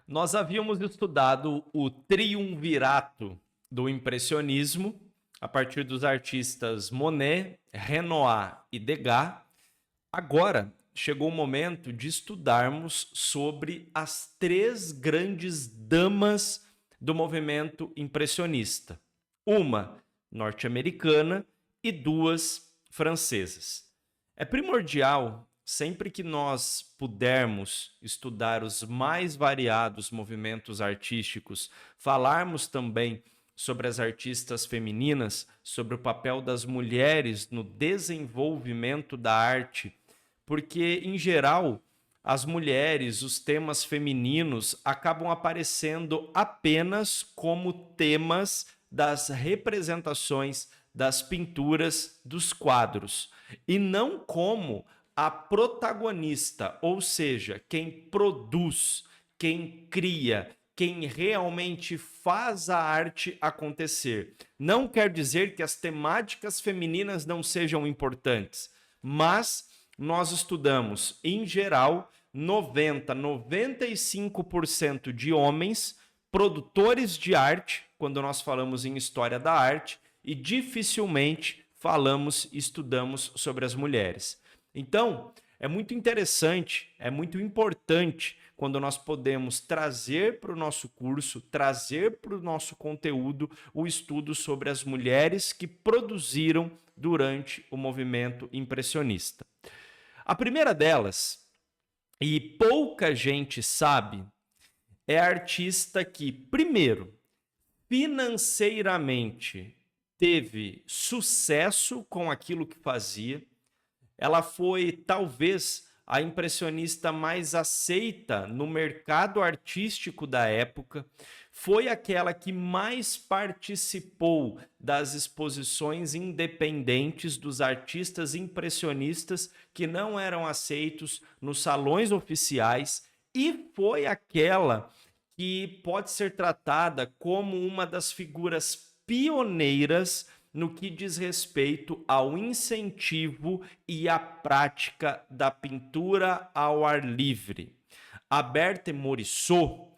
Nós havíamos estudado o triunvirato do impressionismo a partir dos artistas Monet, Renoir e Degas. Agora chegou o momento de estudarmos sobre as três grandes damas do movimento impressionista. Uma norte-americana e duas francesas. É primordial, sempre que nós pudermos estudar os mais variados movimentos artísticos, falarmos também sobre as artistas femininas, sobre o papel das mulheres no desenvolvimento da arte, porque, em geral, as mulheres, os temas femininos acabam aparecendo apenas como temas das representações, das pinturas, dos quadros, e não como a protagonista, ou seja, quem produz, quem cria, quem realmente faz a arte acontecer. Não quer dizer que as temáticas femininas não sejam importantes, mas nós estudamos, em geral, 95% de homens produtores de arte, quando nós falamos em história da arte, e dificilmente estudamos sobre as mulheres. Então, é muito interessante, é muito importante quando nós podemos trazer para o nosso curso, trazer para o nosso conteúdo o estudo sobre as mulheres que produziram durante o movimento impressionista. A primeira delas, e pouca gente sabe, é a artista que, primeiro, financeiramente teve sucesso com aquilo que fazia. Ela foi, talvez, a impressionista mais aceita no mercado artístico da época. Foi aquela que mais participou das exposições independentes dos artistas impressionistas que não eram aceitos nos salões oficiais, e foi aquela que pode ser tratada como uma das figuras pioneiras no que diz respeito ao incentivo e à prática da pintura ao ar livre. A Berthe Morisot,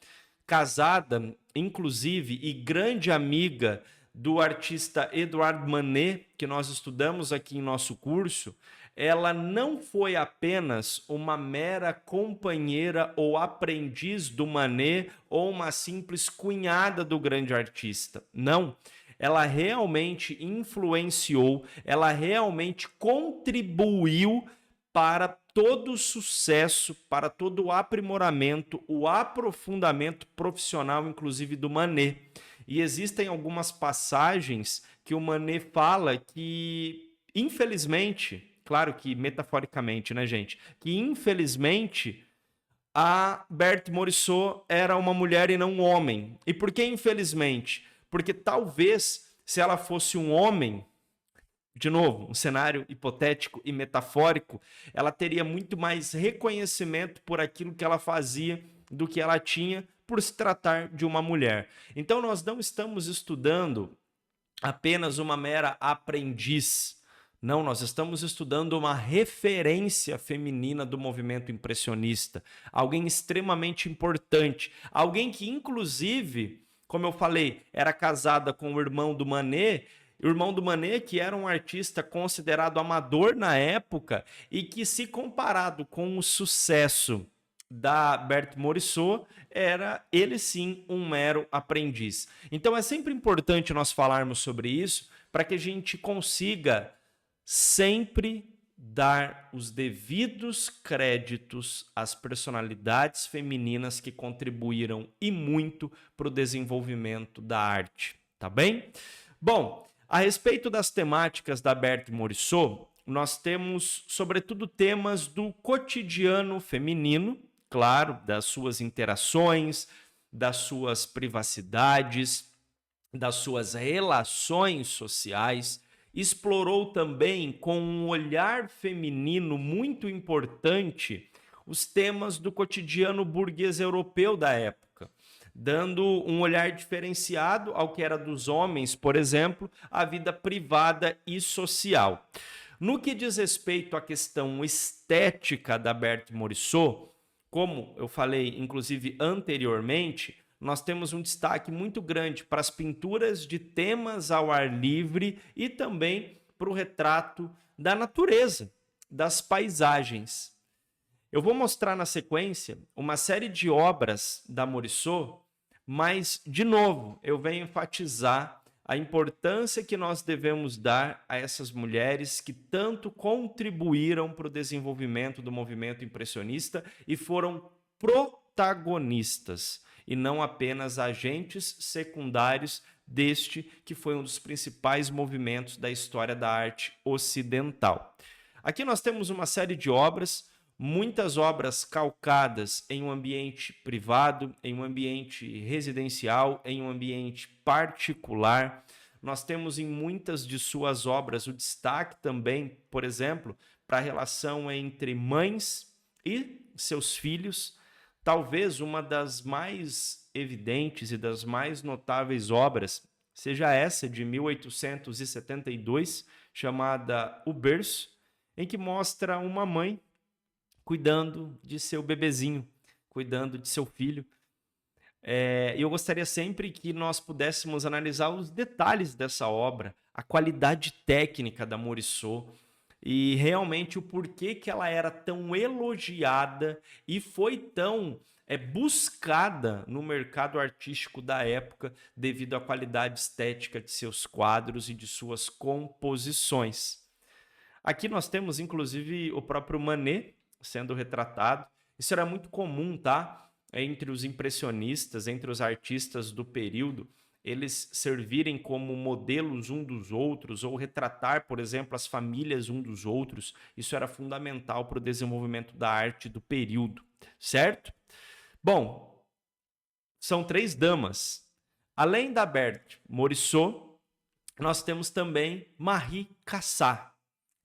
casada, inclusive, e grande amiga do artista Edouard Manet, que nós estudamos aqui em nosso curso, ela não foi apenas uma mera companheira ou aprendiz do Manet ou uma simples cunhada do grande artista. Não. Ela realmente influenciou, ela realmente contribuiu para todo o sucesso, para todo o aprimoramento, o aprofundamento profissional, inclusive do Manet. E existem algumas passagens que o Manet fala que, infelizmente, claro que metaforicamente, né, gente? Que, infelizmente, a Berthe Morisot era uma mulher e não um homem. E por que infelizmente? Porque talvez, se ela fosse um homem, de novo, um cenário hipotético e metafórico, ela teria muito mais reconhecimento por aquilo que ela fazia do que ela tinha por se tratar de uma mulher. Então, nós não estamos estudando apenas uma mera aprendiz. Não, nós estamos estudando uma referência feminina do movimento impressionista. Alguém extremamente importante. Alguém que, inclusive, como eu falei, era casada com o irmão do Manet, que era um artista considerado amador na época e que, se comparado com o sucesso da Berthe Morisot, era ele sim um mero aprendiz. Então é sempre importante nós falarmos sobre isso para que a gente consiga sempre dar os devidos créditos às personalidades femininas que contribuíram e muito para o desenvolvimento da arte, tá bem? Bom, a respeito das temáticas da Berthe Morisot, nós temos, sobretudo, temas do cotidiano feminino, claro, das suas interações, das suas privacidades, das suas relações sociais. Explorou também, com um olhar feminino muito importante, os temas do cotidiano burguês europeu da época, dando um olhar diferenciado ao que era dos homens, por exemplo, a vida privada e social. No que diz respeito à questão estética da Berthe Morisot, como eu falei, inclusive anteriormente, nós temos um destaque muito grande para as pinturas de temas ao ar livre e também para o retrato da natureza, das paisagens. Eu vou mostrar na sequência uma série de obras da Morisot, mas, de novo, eu venho enfatizar a importância que nós devemos dar a essas mulheres que tanto contribuíram para o desenvolvimento do movimento impressionista e foram protagonistas, e não apenas agentes secundários deste que foi um dos principais movimentos da história da arte ocidental. Aqui nós temos uma série de obras, muitas obras calcadas em um ambiente privado, em um ambiente residencial, em um ambiente particular. Nós temos em muitas de suas obras o destaque também, por exemplo, para a relação entre mães e seus filhos. Talvez uma das mais evidentes e das mais notáveis obras seja essa de 1872, chamada O Berço, em que mostra uma mãe cuidando de seu bebezinho, cuidando de seu filho. Eu gostaria sempre que nós pudéssemos analisar os detalhes dessa obra, a qualidade técnica da Morisot e realmente o porquê que ela era tão elogiada e foi tão buscada no mercado artístico da época devido à qualidade estética de seus quadros e de suas composições. Aqui nós temos, inclusive, o próprio Manet sendo retratado. Isso era muito comum, tá? Entre os impressionistas, entre os artistas do período, eles servirem como modelos um dos outros ou retratar, por exemplo, as famílias um dos outros. Isso era fundamental para o desenvolvimento da arte do período, certo? Bom, são 3 damas. Além da Berthe Morisot, nós temos também Marie Cassatt.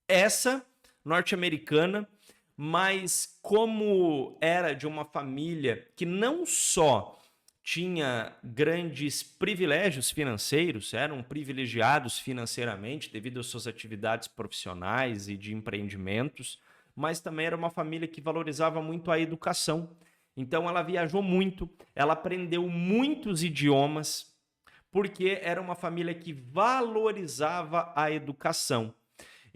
Essa norte-americana, mas como era de uma família que não só tinha grandes privilégios financeiros, eram privilegiados financeiramente devido às suas atividades profissionais e de empreendimentos, mas também era uma família que valorizava muito a educação. Então ela viajou muito, ela aprendeu muitos idiomas, porque era uma família que valorizava a educação.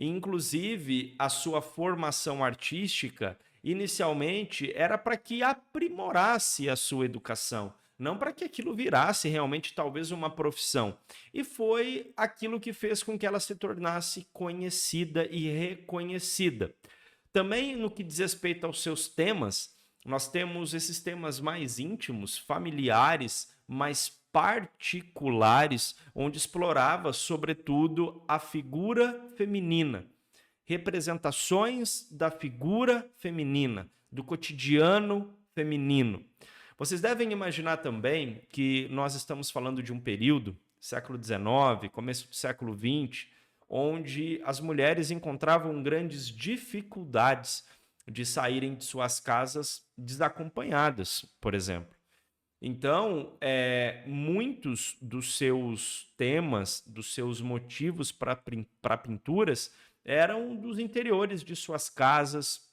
Inclusive, a sua formação artística, inicialmente, era para que aprimorasse a sua educação, não para que aquilo virasse realmente talvez uma profissão. E foi aquilo que fez com que ela se tornasse conhecida e reconhecida. Também no que diz respeito aos seus temas, nós temos esses temas mais íntimos, familiares, mais particulares, onde explorava, sobretudo, a figura feminina, representações da figura feminina, do cotidiano feminino. Vocês devem imaginar também que nós estamos falando de um período, século XIX, começo do século XX, onde as mulheres encontravam grandes dificuldades de saírem de suas casas desacompanhadas, por exemplo. Então, muitos dos seus temas, dos seus motivos para pinturas, eram dos interiores de suas casas,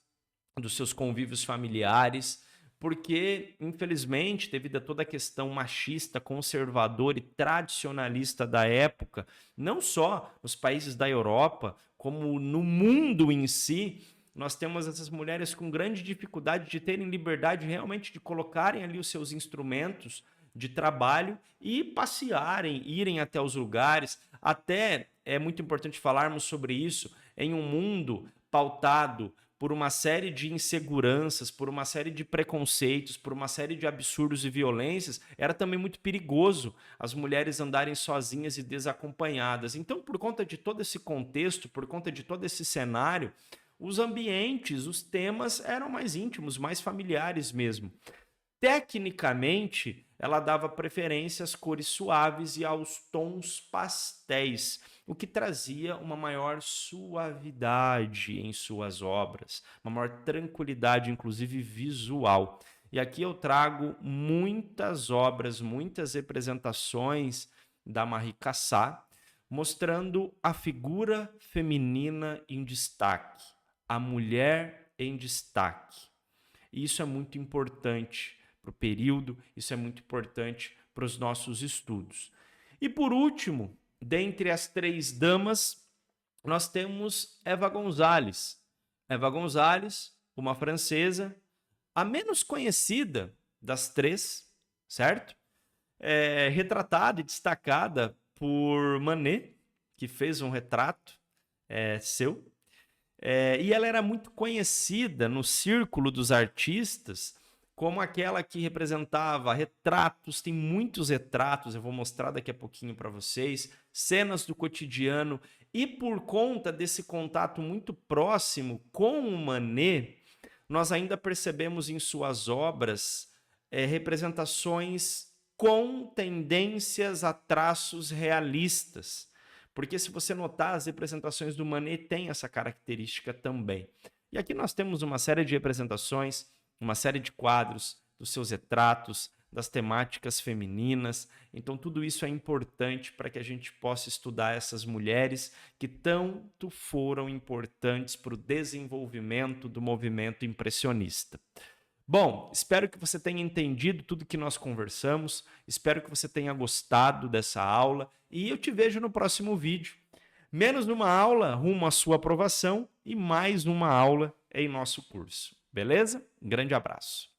dos seus convívios familiares, porque, infelizmente, devido a toda a questão machista, conservadora e tradicionalista da época, não só nos países da Europa, como no mundo em si, nós temos essas mulheres com grande dificuldade de terem liberdade realmente de colocarem ali os seus instrumentos de trabalho e passearem, irem até os lugares. Até é muito importante falarmos sobre isso em um mundo pautado por uma série de inseguranças, por uma série de preconceitos, por uma série de absurdos e violências. Era também muito perigoso as mulheres andarem sozinhas e desacompanhadas. Então, por conta de todo esse contexto, por conta de todo esse cenário, os ambientes, os temas eram mais íntimos, mais familiares mesmo. Tecnicamente, ela dava preferência às cores suaves e aos tons pastéis, o que trazia uma maior suavidade em suas obras, uma maior tranquilidade, inclusive visual. E aqui eu trago muitas obras, muitas representações da Marie Cassatt, mostrando a figura feminina em destaque, a mulher em destaque. E isso é muito importante para o período, isso é muito importante para os nossos estudos. E por último, dentre as 3 damas, nós temos Eva Gonzalez. Eva Gonzalez, uma francesa, a menos conhecida das 3, certo? Retratada e destacada por Manet, que fez um retrato seu. E ela era muito conhecida no círculo dos artistas como aquela que representava retratos, tem muitos retratos, eu vou mostrar daqui a pouquinho para vocês, cenas do cotidiano, e por conta desse contato muito próximo com o Manet, nós ainda percebemos em suas obras representações com tendências a traços realistas. Porque se você notar, as representações do Manet têm essa característica também. E aqui nós temos uma série de representações, uma série de quadros dos seus retratos, das temáticas femininas. Então tudo isso é importante para que a gente possa estudar essas mulheres que tanto foram importantes para o desenvolvimento do movimento impressionista. Bom, espero que você tenha entendido tudo que nós conversamos, espero que você tenha gostado dessa aula e eu te vejo no próximo vídeo. Menos numa aula rumo à sua aprovação e mais numa aula em nosso curso. Beleza? Um grande abraço.